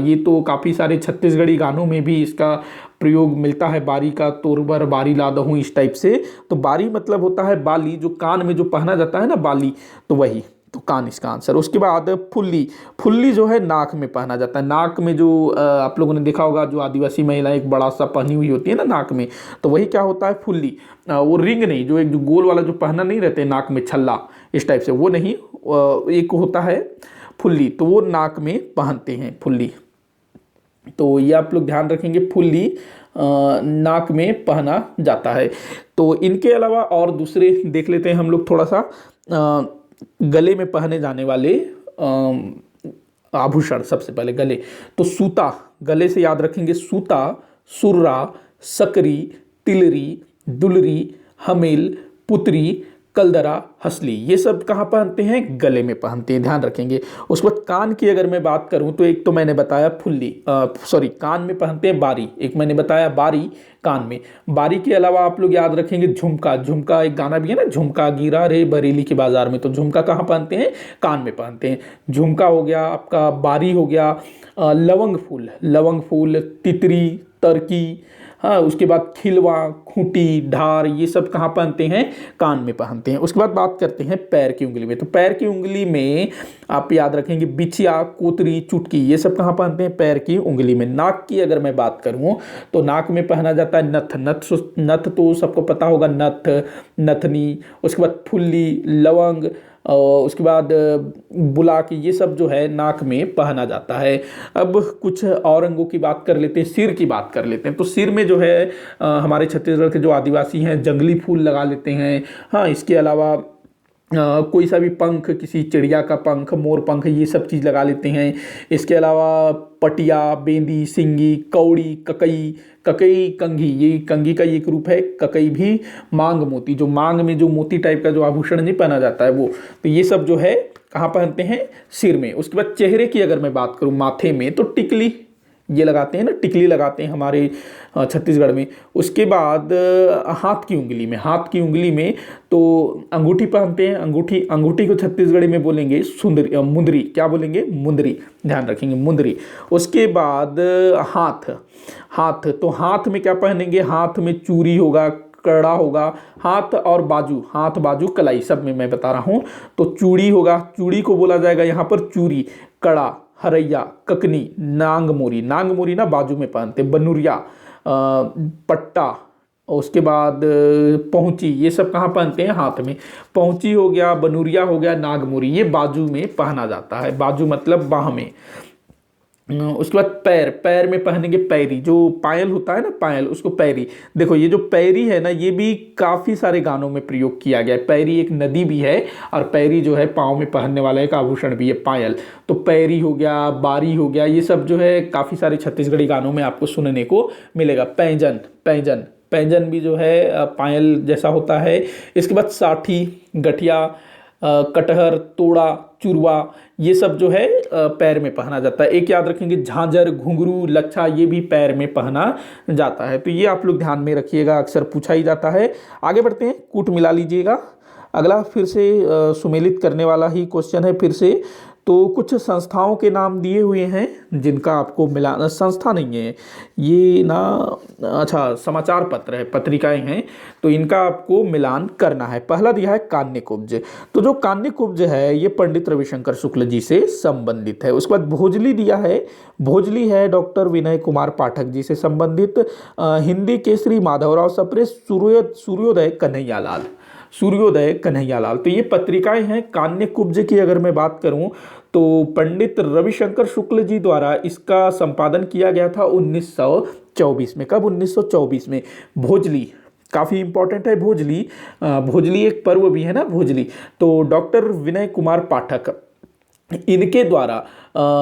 ये तो काफ़ी सारे छत्तीसगढ़ी गानों में भी इसका प्रयोग मिलता है, बारी का, तोरबर बारी ला दहूँ, इस टाइप से। तो बारी मतलब होता है बाली, जो कान में जो पहना जाता है ना बाली, तो वही। तो कान इसका आंसर। उसके बाद फुल्ली, फुल्ली जो है नाक में पहना जाता है। नाक में जो आप लोगों ने देखा होगा, जो आदिवासी महिलाएं एक बड़ा सा पहनी हुई होती है ना नाक में, तो वही क्या होता है फुल्ली। वो रिंग नहीं, जो एक जो गोल वाला जो पहना नहीं रहते नाक में छल्ला इस टाइप से, वो नहीं, एक होता है फुल्ली, तो वो नाक में पहनते हैं फुल्ली। तो ये आप लोग ध्यान रखेंगे, फुल्ली नाक में पहना जाता है। तो इनके अलावा और दूसरे देख लेते हैं हम लोग थोड़ा सा। गले में पहने जाने वाले आभूषण, सबसे पहले गले, तो सूता, गले से याद रखेंगे सूता, सुर्रा, सकरी, तिलरी, दुलरी, हमेल, पुतरी, कलदरा, हसली, ये सब कहाँ पहनते हैं? गले में पहनते हैं, ध्यान रखेंगे। उसके बाद कान की अगर मैं बात करूं तो एक तो मैंने बताया फुल्ली, कान में पहनते हैं बारी, एक मैंने बताया बारी कान में। बारी के अलावा आप लोग याद रखेंगे झुमका, झुमका एक गाना भी है ना, झुमका गिरा रे बरेली के बाजार में, तो झुमका कहाँ पहनते हैं? कान में पहनते हैं। झुमका हो गया आपका, बारी हो गया, लवंग फूल, लवंग फूल, तितरी, तरकी, हाँ, उसके बाद खिलवा, खूंटी, ढार, ये सब कहाँ पहनते हैं? कान में पहनते हैं। उसके बाद बात करते हैं पैर की उंगली में, तो पैर की उंगली में आप याद रखेंगे बिछिया, कोतरी, चुटकी, ये सब कहाँ पहनते हैं? पैर की उंगली में। नाक की अगर मैं बात करूँ तो नाक में पहना जाता है नथ, नथ तो सबको पता होगा, नथ, नथनी, उसके बाद फुल्ली, लवंग, और उसके बाद बुलाक, ये सब जो है नाक में पहना जाता है। अब कुछ और अंगों की बात कर लेते हैं, सिर की बात कर लेते हैं। तो सिर में जो है हमारे छत्तीसगढ़ के जो आदिवासी हैं जंगली फूल लगा लेते हैं। हाँ, इसके अलावा कोई सा भी पंख, किसी चिड़िया का पंख, मोर पंख, ये सब चीज़ लगा लेते हैं। इसके अलावा पटिया, बेंदी, सिंगी, कौड़ी, ककई, ककई कंघी, ये कंघी का एक रूप है। ककई भी मांग मोती, जो मांग में जो मोती टाइप का जो आभूषण नहीं पहना जाता है वो, तो ये सब जो है कहाँ पहनते हैं? सिर में। उसके बाद चेहरे की अगर मैं बात करूँ, माथे में तो टिकली ये लगाते हैं ना, टिकली लगाते हैं हमारे छत्तीसगढ़ में। उसके बाद हाथ की उंगली में, हाथ की उंगली में तो अंगूठी पहनते हैं। अंगूठी, अंगूठी को छत्तीसगढ़ी में बोलेंगे सुंदरी, मुंदरी, क्या बोलेंगे? मुंदरी, ध्यान रखेंगे, मुंदरी। उसके बाद हाथ, हाथ तो हाथ में क्या पहनेंगे? हाथ में चूड़ी होगा, कड़ा होगा, हाथ और बाजू, हाथ बाजू कलाई सब में मैं बता रहा हूँ। तो चूड़ी होगा, चूड़ी को बोला जाएगा यहाँ पर चूड़ी, कड़ा, हरैया, ककनी, नांग मोरी, नांग मोरी ना बाजू में पहनते, बनुरिया, पट्टा, उसके बाद पहुंची, ये सब कहाँ पहनते हैं? हाथ में। पहुंची हो गया, बनुरिया हो गया, नागमोरी, ये बाजू में पहना जाता है, बाजू मतलब बाह में। उसके बाद पैर, पैर में पहनेंगे पैरी, जो पायल होता है ना, पायल, उसको पैरी। देखो ये जो पैरी है ना, ये भी काफ़ी सारे गानों में प्रयोग किया गया है। पैरी एक नदी भी है, और पैरी जो है पाँव में पहनने वाला एक आभूषण भी है, पायल। तो पैरी हो गया, बारी हो गया, ये सब जो है काफ़ी सारे छत्तीसगढ़ी गानों में आपको सुनने को मिलेगा। पैंजन, पैंजन, पैंजन भी जो है पायल जैसा होता है। इसके बाद साठी, गठिया, कटहर, तोड़ा, चुरवा, ये सब जो है पैर में पहना जाता है। एक याद रखेंगे झांझर, घुंघरू, लच्छा, ये भी पैर में पहना जाता है। तो ये आप लोग ध्यान में रखिएगा, अक्सर पूछा ही जाता है। आगे बढ़ते हैं, कूट मिला लीजिएगा। अगला फिर से सुमेलित करने वाला ही क्वेश्चन है फिर से। तो कुछ संस्थाओं के नाम दिए हुए हैं जिनका आपको मिलाना, संस्था नहीं है ये ना, अच्छा समाचार पत्र है, पत्रिकाएं हैं, तो इनका आपको मिलान करना है। पहला दिया है कान्यकुब्ज, तो जो कान्यकुब्ज है ये पंडित रविशंकर शुक्ल जी से संबंधित है। उसके बाद भोजली दिया है, भोजली है डॉक्टर विनय कुमार पाठक जी से संबंधित। हिंदी केसरी माधवराव सप्रे, सूर्योदय कन्हैयालाल, सूर्योदय कन्हैयालाल। तो ये पत्रिकाएं हैं। कान्यकुब्ज की अगर मैं बात करूं तो पंडित रविशंकर शुक्ल जी द्वारा इसका संपादन किया गया था 1924 में। कब? 1924 में। भोजली काफ़ी इंपॉर्टेंट है, भोजली, भोजली एक पर्व भी है ना, भोजली। तो डॉक्टर विनय कुमार पाठक, इनके द्वारा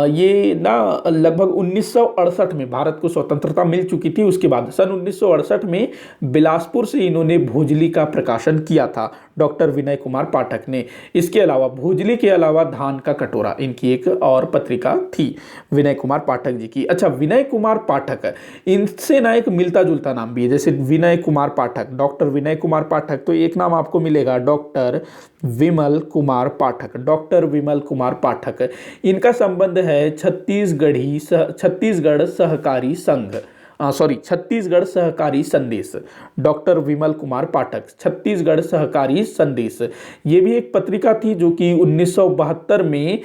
ये ना लगभग 1968 में भारत को स्वतंत्रता मिल चुकी थी। उसके बाद सन 1968 में बिलासपुर से इन्होंने भोजली का प्रकाशन किया था, डॉक्टर विनय कुमार पाठक ने। इसके अलावा भोजली के अलावा धान का कटोरा, इनकी एक और पत्रिका थी विनय कुमार पाठक जी की। अच्छा, विनय कुमार पाठक, इनसे ना एक मिलता जुलता नाम भी है, जैसे विनय कुमार पाठक, डॉक्टर विनय कुमार पाठक, तो एक नाम आपको मिलेगा डॉक्टर विमल कुमार पाठक, डॉक्टर विमल कुमार पाठक। इनका संबंध है छत्तीसगढ़ सहकारी संघ, छत्तीसगढ़ सहकारी संदेश, डॉक्टर विमल कुमार पाठक, छत्तीसगढ़ सहकारी संदेश। ये भी एक पत्रिका थी जो कि 1972 में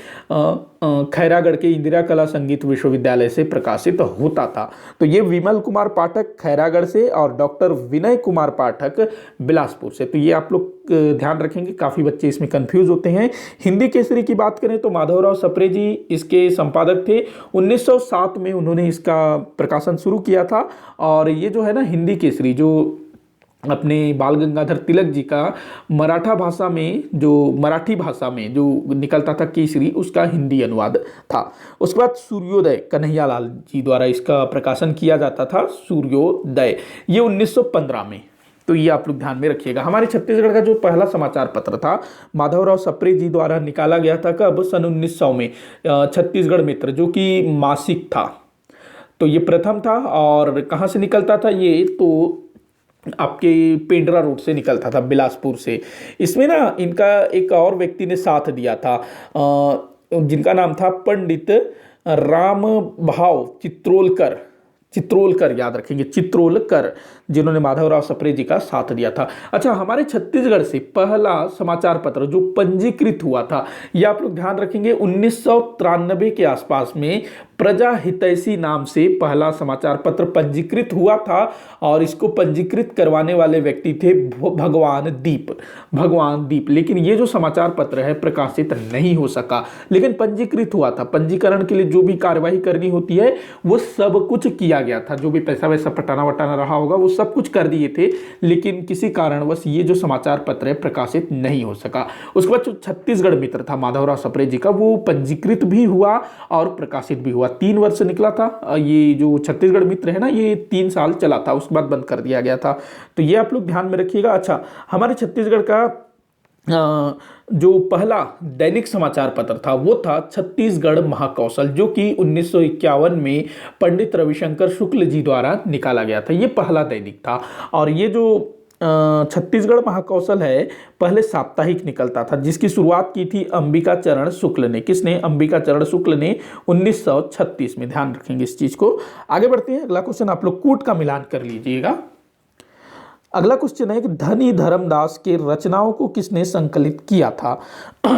खैरागढ़ के इंदिरा कला संगीत विश्वविद्यालय से प्रकाशित होता था। तो ये विमल कुमार पाठक खैरागढ़ से और डॉक्टर विनय कुमार पाठक बिलासपुर से। तो ये आप लोग ध्यान रखेंगे, काफ़ी बच्चे इसमें कंफ्यूज होते हैं। हिंदी केसरी की बात करें तो माधवराव सप्रे जी इसके संपादक थे। 1907 में उन्होंने इसका प्रकाशन शुरू किया था। और ये जो है ना हिंदी केसरी, जो अपने बाल गंगाधर तिलक जी का मराठी भाषा में जो निकलता था केसरी, उसका हिंदी अनुवाद था। उसके बाद सूर्योदय कन्हैयालाल जी द्वारा इसका प्रकाशन किया जाता था, सूर्योदय, ये 1915 में। तो ये आप लोग ध्यान में रखिएगा। हमारे छत्तीसगढ़ का जो पहला समाचार पत्र था माधवराव सप्रे जी द्वारा निकाला गया था, कब? सन 1900 में, छत्तीसगढ़ मित्र, जो कि मासिक था। तो ये प्रथम था। और कहाँ से निकलता था ये? तो आपके पेंड्रा रोड से निकलता था, बिलासपुर से। इसमें ना इनका एक और व्यक्ति ने साथ दिया था, जिनका नाम था पंडित राम भाव चित्रोलकर, याद रखेंगे, चित्रोलकर, जिन्होंने माधवराव सप्रे जी का साथ दिया था। अच्छा, हमारे छत्तीसगढ़ से पहला समाचार पत्र जो पंजीकृत हुआ था, ये आप लोग ध्यान रखेंगे, 1993 के आसपास में प्रजा हितैषी नाम से पहला समाचार पत्र पंजीकृत हुआ था। और इसको पंजीकृत करवाने वाले व्यक्ति थे भगवान दीप। लेकिन ये जो समाचार पत्र है प्रकाशित नहीं हो सका, लेकिन पंजीकृत हुआ था। पंजीकरण के लिए जो भी कार्यवाही करनी होती है वो सब कुछ किया गया था, जो भी पैसा वैसा पटाना वटाना रहा होगा वो सब कुछ कर दिए थे, लेकिन किसी कारणवश ये जो समाचार पत्र है प्रकाशित नहीं हो सका। उसके बाद जो छत्तीसगढ़ मित्र था माधवराव सप्रे जी का, वो पंजीकृत भी हुआ और प्रकाशित भी हुआ। 3 वर्ष निकला था ये जो छत्तीसगढ़ मित्र है ना, ये 3 साल चला था, उसके बाद बंद कर दिया गया था। तो ये आप लोग ध्यान में रखिएगा। अच्छा, हमारे छत्तीसगढ़ का जो पहला दैनिक समाचार पत्र था वो था छत्तीसगढ़ महाकौशल, जो कि 1951 में पंडित रविशंकर शुक्ल जी द्वारा निकाला गया था। ये पहला दैनिक था। और ये जो छत्तीसगढ़ महाकौशल है पहले साप्ताहिक निकलता था, जिसकी शुरुआत की थी अंबिका चरण शुक्ल ने। किसने? अंबिका चरण शुक्ल ने 1936 में। ध्यान रखेंगे इस चीज को। आगे बढ़ते हैं। अगला क्वेश्चन आप लोग कूट का मिलान कर लीजिएगा। अगला क्वेश्चन है कि धनी धर्मदास के रचनाओं को किसने संकलित किया था?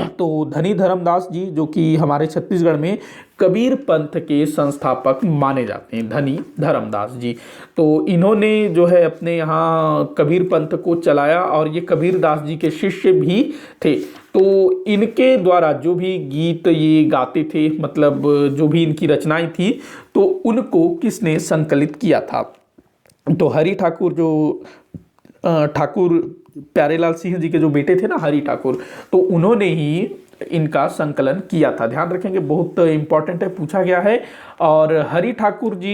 तो धनी धर्मदास जी, जो कि हमारे छत्तीसगढ़ में कबीर पंथ के संस्थापक माने जाते हैं, धनी धर्मदास जी। तो इन्होंने जो है अपने यहाँ कबीर पंथ को चलाया और ये कबीर दास जी के शिष्य भी थे। तो इनके द्वारा जो भी गीत ये गाते थे, मतलब जो भी इनकी रचनाएं थी, तो उनको किसने संकलित किया था? तो हरि ठाकुर, जो ठाकुर प्यारेलाल सिंह जी के जो बेटे थे ना, हरि ठाकुर, तो उन्होंने ही इनका संकलन किया था। ध्यान रखेंगे, बहुत इंपॉर्टेंट है, पूछा गया है। और हरि ठाकुर जी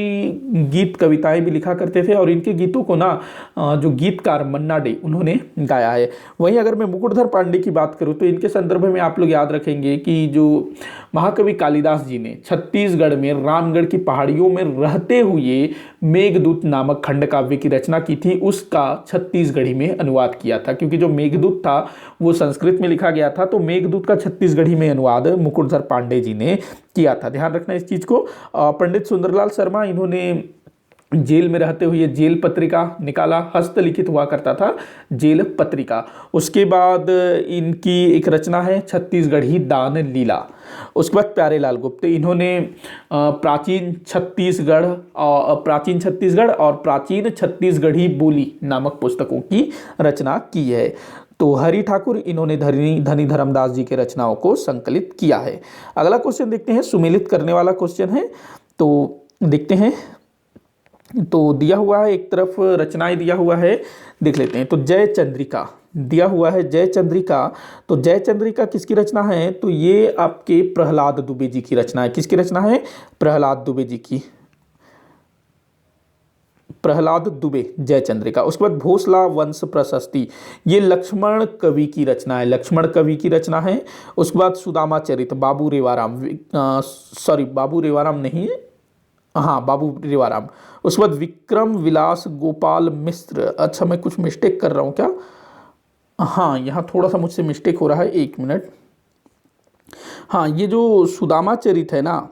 गीत कविताएं भी लिखा करते थे और इनके गीतों को ना जो गीतकार मन्ना डे उन्होंने गाया है। वहीं अगर मैं मुकुटधर पांडे की बात करूं तो इनके संदर्भ में आप लोग याद रखेंगे कि जो महाकवि कालिदास जी ने छत्तीसगढ़ में रामगढ़ की पहाड़ियों में रहते हुए मेघदूत नामक खंड काव्य की रचना की थी, उसका छत्तीसगढ़ी में अनुवाद किया था। क्योंकि जो मेघदूत था वो संस्कृत में लिखा गया था, तो मेघदूत का छत्तीसगढ़ी में अनुवाद मुकुटधर पांडे जी ने किया था। ध्यान रखना इस चीज को। पंडित सुंदरलाल शर्मा, इन्होंने जेल में रहते हुए जेल पत्रिका निकाला, हस्तलिखित हुआ करता था जेल पत्रिका। उसके बाद इनकी एक रचना है छत्तीसगढ़ी दान लीला। उसके बाद प्यारेलाल गुप्त, इन्होंने प्राचीन छत्तीसगढ़ और प्राचीन छत्तीसगढ़ी बोली नामक पुस्तकों की रचना की है। तो हरि ठाकुर, इन्होंने धनी धर्मदास जी के रचनाओं को संकलित किया है। अगला क्वेश्चन देखते हैं, सुमेलित करने वाला क्वेश्चन है, तो देखते हैं। तो दिया हुआ है, एक तरफ रचनाएं दिया हुआ है, देख लेते हैं। तो जय चंद्रिका दिया हुआ है, जय चंद्रिका। तो जय चंद्रिका किसकी रचना है? तो ये आपके प्रहलाद दुबे जी की रचना है। किसकी रचना है? प्रहलाद दुबे जी की, प्रहलाद दुबे, जय चंद्रिका। उसके बाद भोसला वंश प्रशस्ति, ये लक्ष्मण कवि की रचना है, लक्ष्मण कवि की रचना है। उसके बाद सुदामा चरित, बाबू रेवाराम नहीं, हाँ बाबू रेवाराम। उसके बाद विक्रम विलास गोपाल मिश्र, अच्छा मैं कुछ मिस्टेक कर रहा हूँ क्या? हाँ, यहाँ थोड़ा सा मुझसे मिस्टेक हो रहा है, 1 मिनट। हाँ, ये जो सुदामा चरित है ना,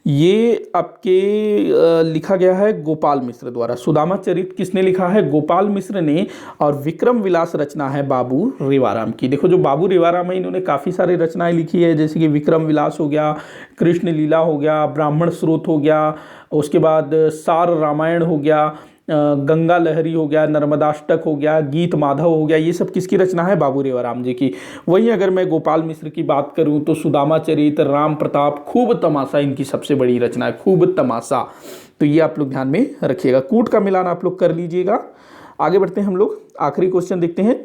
ये आपके लिखा गया है गोपाल मिश्र द्वारा। सुदामा चरित किसने लिखा है? गोपाल मिश्र ने। और विक्रम विलास रचना है बाबू रिवाराम की। देखो जो बाबू रिवाराम है इन्होंने काफ़ी सारी रचनाएं लिखी है, जैसे कि विक्रम विलास हो गया, कृष्ण लीला हो गया, ब्राह्मण स्रोत हो गया, उसके बाद सार रामायण हो गया, गंगा लहरी हो गया, नर्मदाष्टक हो गया, गीत माधव हो गया। ये सब किसकी रचना है? बाबू रेवाराम जी की। वहीं अगर मैं गोपाल मिश्र की बात करूं तो सुदामा चरित, राम प्रताप, खूब तमाशा इनकी सबसे बड़ी रचना है, खूब तमाशा। तो ये आप लोग ध्यान में रखिएगा, कूट का मिलान आप लोग कर लीजिएगा। आगे बढ़ते हैं हम लोग, आखिरी क्वेश्चन देखते हैं।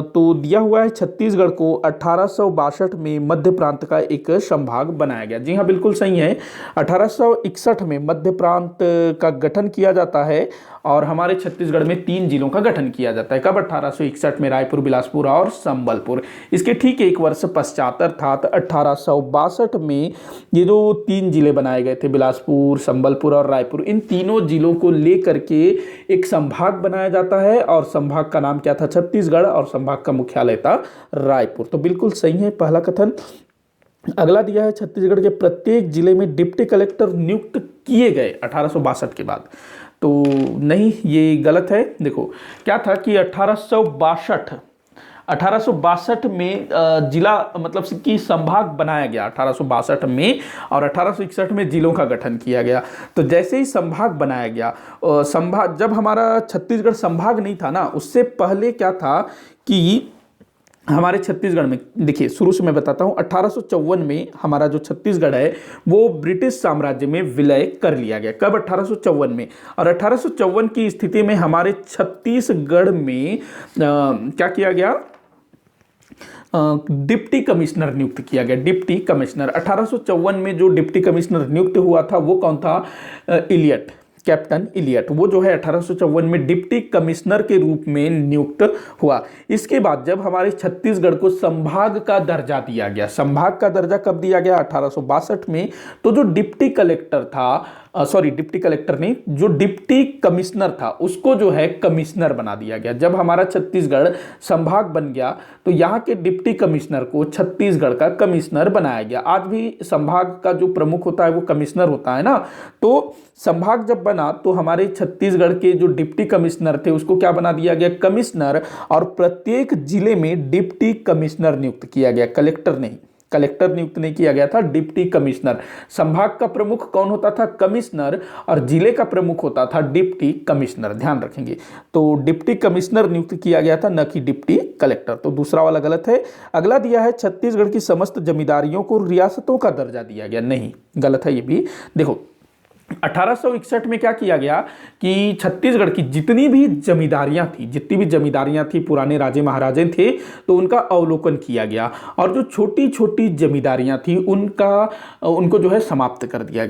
तो दिया हुआ है छत्तीसगढ़ को 1862 में मध्य प्रांत का एक संभाग बनाया गया। जी हाँ, बिल्कुल सही है। 1861 में मध्य प्रांत का गठन किया जाता है और हमारे छत्तीसगढ़ में 3 जिलों का गठन किया जाता है। कब? 1861 में रायपुर, बिलासपुर और संबलपुर। इसके ठीक एक वर्ष पश्चात अर्थात 1862 में ये जो 3 जिले बनाए गए थे, बिलासपुर, संबलपुर और रायपुर, इन तीनों जिलों को लेकर के एक संभाग बनाया जाता है और संभाग का नाम क्या था? छत्तीसगढ़। और संभाग का मुख्यालय था रायपुर। तो बिल्कुल सही है पहला कथन। अगला दिया है छत्तीसगढ़ के प्रत्येक जिले में डिप्टी कलेक्टर नियुक्त किए गए 1862 के बाद। तो नहीं, ये गलत है। देखो क्या था कि 1862 में जिला मतलब कि संभाग बनाया गया 1862 में, और 1861 में जिलों का गठन किया गया। तो जैसे ही संभाग बनाया गया, संभाग जब हमारा छत्तीसगढ़ संभाग नहीं था ना, उससे पहले क्या था कि हमारे छत्तीसगढ़ में, देखिए शुरू से मैं बताता हूँ, 1854 में हमारा जो छत्तीसगढ़ है वो ब्रिटिश साम्राज्य में विलय कर लिया गया। कब? 1854 में। और 1854 की स्थिति में हमारे छत्तीसगढ़ में क्या किया गया? डिप्टी कमिश्नर नियुक्त किया गया। डिप्टी कमिश्नर 1854 में जो डिप्टी कमिश्नर नियुक्त हुआ था वो कौन था? Elliot, captain Elliot. वो जो है 1854 में डिप्टी कमिश्नर के रूप में नियुक्त हुआ। इसके बाद जब हमारे छत्तीसगढ़ को संभाग का दर्जा दिया गया, संभाग का दर्जा कब दिया गया? 1862 में। तो जो डिप्टी कलेक्टर था, डिप्टी कलेक्टर नहीं, जो डिप्टी कमिश्नर था उसको जो है कमिश्नर बना दिया गया। जब हमारा छत्तीसगढ़ संभाग बन गया तो यहाँ के डिप्टी कमिश्नर को छत्तीसगढ़ का कमिश्नर बनाया गया। आज भी संभाग का जो प्रमुख होता है वो कमिश्नर होता है ना। तो संभाग जब बना तो हमारे छत्तीसगढ़ के जो डिप्टी कमिश्नर थे उसको क्या बना दिया गया? कमिश्नर। और प्रत्येक जिले में डिप्टी कमिश्नर नियुक्त किया गया, कलेक्टर नहीं। कलेक्टर नियुक्त नहीं किया गया था, डिप्टी कमिश्नर। संभाग का प्रमुख कौन होता था? कमिश्नर। और जिले का प्रमुख होता था डिप्टी कमिश्नर, ध्यान रखेंगे। तो डिप्टी कमिश्नर नियुक्त किया गया था, न कि डिप्टी कलेक्टर। तो दूसरा वाला गलत है। अगला दिया है छत्तीसगढ़ की समस्त जमींदारियों को रियासतों का दर्जा दिया गया। नहीं, गलत है ये भी। देखो 1861 में क्या किया गया कि छत्तीसगढ़ की जितनी भी जमींदारियां थी, पुराने राजे महाराजे थे, तो उनका अवलोकन किया गया और जो छोटी छोटी जमींदारियां थी उनको जो है समाप्त कर दिया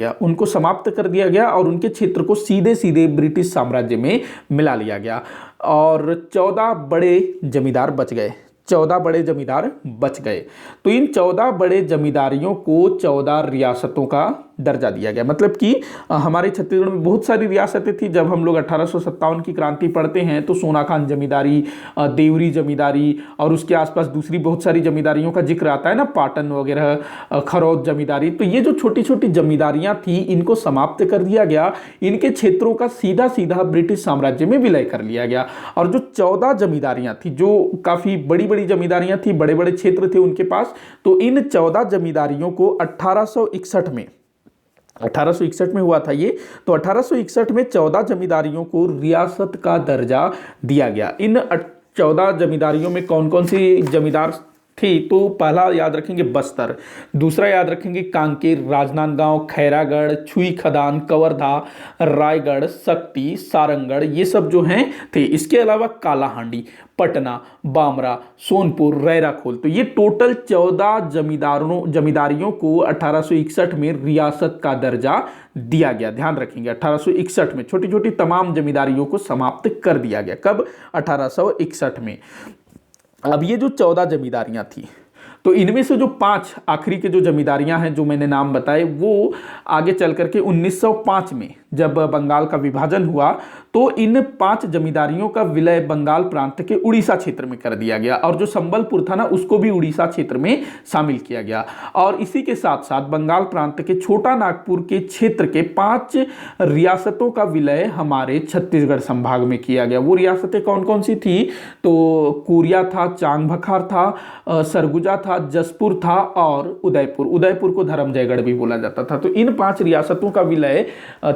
गया और उनके क्षेत्र को सीधे सीधे ब्रिटिश साम्राज्य में मिला लिया गया और 14 बड़े जमींदार बच गए। 14 बड़े जमींदार बच गए। तो इन 14 बड़े जमींदारियों को 14 रियासतों का दर्जा दिया गया। मतलब कि हमारे छत्तीसगढ़ में बहुत सारी रियासतें थी। जब हम लोग 1857 की क्रांति पढ़ते हैं तो सोनाखान जमींदारी, देवरी जमींदारी और उसके आसपास दूसरी बहुत सारी जमींदारियों का जिक्र आता है ना, पाटन वगैरह, खरौद जमींदारी। तो ये जो छोटी छोटी जमींदारियां थी इनको समाप्त कर दिया गया। इनके क्षेत्रों का सीधा सीधा ब्रिटिश साम्राज्य में विलय कर लिया गया। और जो 14 जमींदारियां थी, जो काफी बड़ी बड़ी जमींदारियां थी, बड़े बड़े क्षेत्र थे उनके पास, तो इन 14 जमींदारियों को 1861 में हुआ था ये। तो 1861 में 14 जमींदारियों को रियासत का दर्जा दिया गया। इन 14 जमींदारियों में कौन कौन सी जमींदार थी? तो पहला याद रखेंगे बस्तर, दूसरा याद रखेंगे कांकेर, राजनांदगांव, खैरागढ़, छुई खदान, कवर्धा, रायगढ़, शक्ति, सारंगढ़, ये सब जो हैं थे। इसके अलावा कालाहांडी, पटना, बामरा, सोनपुर, रैराखोल। तो ये टोटल 14 जमींदारियों को 1861 में रियासत का दर्जा दिया गया। ध्यान रखेंगे 1861 में छोटी छोटी तमाम जमींदारियों को समाप्त कर दिया गया। कब? 1861 में। अब ये जो 14 जमींदारियां थी, तो इनमें से जो 5 आखिरी के जो जमींदारियां हैं जो मैंने नाम बताए, वो आगे चल करके 1905 में जब बंगाल का विभाजन हुआ तो इन 5 जमींदारियों का विलय बंगाल प्रांत के उड़ीसा क्षेत्र में कर दिया गया और जो संबलपुर था ना उसको भी उड़ीसा क्षेत्र में शामिल किया गया। और इसी के साथ साथ बंगाल प्रांत के छोटा नागपुर के क्षेत्र के 5 रियासतों का विलय हमारे छत्तीसगढ़ संभाग में किया गया। वो रियासतें कौन कौन सी थी? तो कोरिया था, चांग बखार था, सरगुजा था, जसपुर था और उदयपुर। उदयपुर को धर्मजयगढ़ भी बोला जाता था। तो इन 5 रियासतों का विलय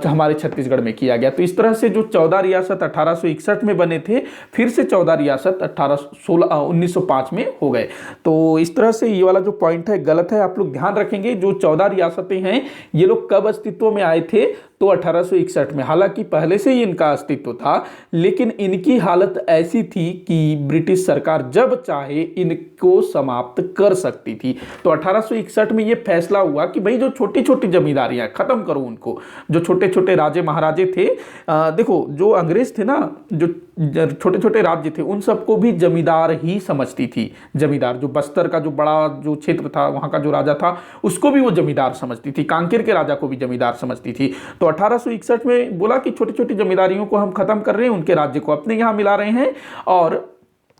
हमारे छत्तीसगढ़ में किया गया। तो इस तरह से जो 14 रियासत 1861 में बने थे, फिर से 14 रियासत 1905 में हो गए। तो इस तरह से ये वाला जो पॉइंट है गलत है। आप लोग ध्यान रखेंगे, जो 14 रियासतें हैं ये लोग कब अस्तित्व में आए थे? तो 1861 में। हालांकि पहले से ही इनका अस्तित्व था, लेकिन इनकी हालत ऐसी थी कि ब्रिटिश सरकार जब चाहे इनको समाप्त कर सकती थी। तो 1861 में यह फैसला हुआ कि भाई जो छोटी छोटी जमींदारियां खत्म करो उनको, जो छोटे छोटे राजे महाराजे थे। देखो जो अंग्रेज थे ना, जो छोटे छोटे राज्य थे उन सबको भी जमींदार ही समझती थी। जमींदार जो बस्तर का जो बड़ा जो क्षेत्र था वहां का जो राजा था उसको भी वो जमींदार समझती थी, कांकेर के राजा को भी जमींदार समझती थी। तो 1861 में बोला कि छोटी छोटी जमींदारियों को हम खत्म कर रहे हैं, उनके राज्य को अपने यहां मिला रहे हैं और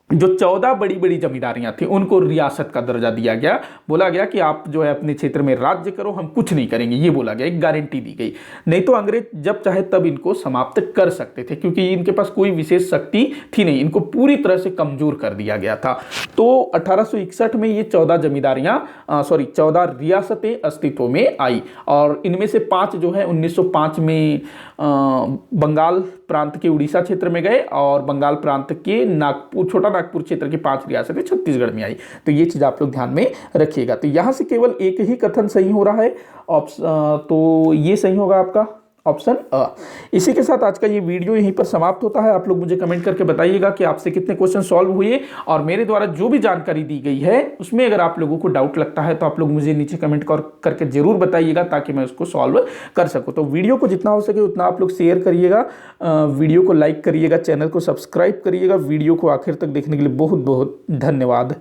जो 14 बड़ी बड़ी जमींदारियां थी उनको रियासत का दर्जा दिया गया। बोला गया कि आप जो है अपने क्षेत्र में राज्य करो, हम कुछ नहीं करेंगे, ये बोला गया, एक गारंटी दी गई। नहीं तो अंग्रेज जब चाहे तब इनको समाप्त कर सकते थे, क्योंकि इनके पास कोई विशेष शक्ति थी नहीं, इनको पूरी तरह से कमजोर कर दिया गया था। तो 1861 में ये 14 रियासतें अस्तित्व में आई और इनमें से 5 जो है 1905 में बंगाल प्रांत के उड़ीसा क्षेत्र में गए और बंगाल प्रांत के छोटा नागपुर क्षेत्र की 5 रियासतें छत्तीसगढ़ में आई। तो ये चीज आप लोग ध्यान में रखिएगा। तो यहां से केवल एक ही कथन सही हो रहा है, तो ये सही होगा आपका ऑप्शन अ। इसी के साथ आज का ये वीडियो यहीं पर समाप्त होता है। आप लोग मुझे कमेंट करके बताइएगा कि आपसे कितने क्वेश्चन सॉल्व हुए और मेरे द्वारा जो भी जानकारी दी गई है उसमें अगर आप लोगों को डाउट लगता है तो आप लोग मुझे नीचे कमेंट करके जरूर बताइएगा ताकि मैं उसको सॉल्व कर सकूं। तो वीडियो को जितना हो सके उतना आप लोग शेयर करिएगा, वीडियो को लाइक करिएगा, चैनल को सब्सक्राइब करिएगा। वीडियो को आखिर तक देखने के लिए बहुत बहुत धन्यवाद।